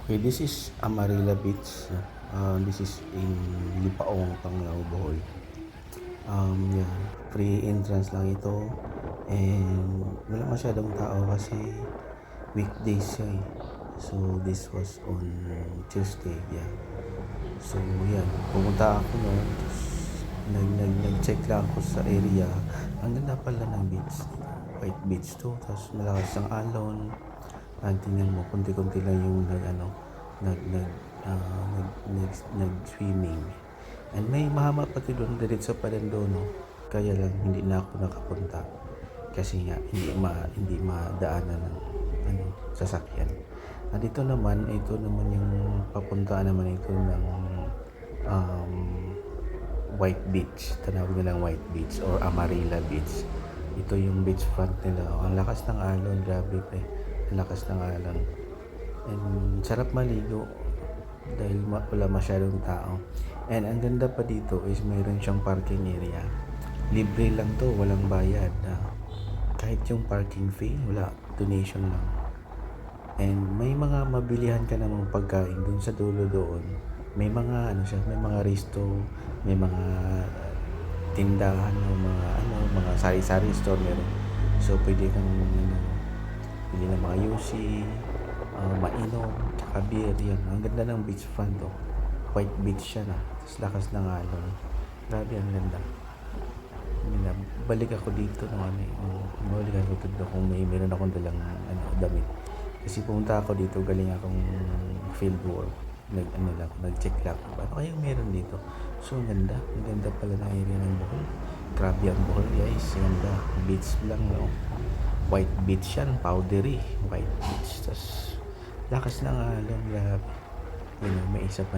Okay, this is Amarilla Beach. This is in Lipaong, Panglao, Bohol. Yeah, free entrance lang ito. And wala masyadong tao kasi weekdays siya eh. So, this was on Tuesday, yeah. So, yan. Pumunta ako noon. Tapos, nag-check lang ako sa area. Ang ganda pala ng beach. White beach to. Tapos, malakas ang alon. Tingnan mo, konti-konti lang yung nag-swimming. And may mahaba pati doon, diretso pa rin doon, no? Kaya lang hindi na ako nakapunta kasi nga hindi madaanan ng sasakyan. Ito naman yung papuntaan naman ito ng White Beach. Tanawag nilang White Beach or Amarilla Beach. Ito yung beach front nila. Ang lakas ng alon, grabe pa eh. Ang lakas ng alon. And sarap maligo dahil wala masyadong tao. And ang ganda pa dito is mayroon siyang parking area. Libre lang to, walang bayad. Kahit yung parking fee, wala, donation lang. And may mga mabilihan ka namang pagkain dun sa dulo doon. May mga may mga resto, may mga tindahan mga sari-sari store meron. So pwede kang pili ng mga yusi, mainom, tsaka beer, yan. Ang ganda ng beach front to. White beach siya na. Tapos lakas ng alon. Grabe, ang ganda. Balik ako dito balik ako dito kung meron akong dalang damit. Kasi pumunta ako dito, galing akong field work. Nag-check lang. Ano kayang meron dito? So, ang ganda. Ang ganda pala ng area ng Bohol. Grabe ang Bohol, guys. Ang ganda. Beach lang, no? White beach yan, powdery. White beach. Tapos, lakas ng alon, grabe. May isa pa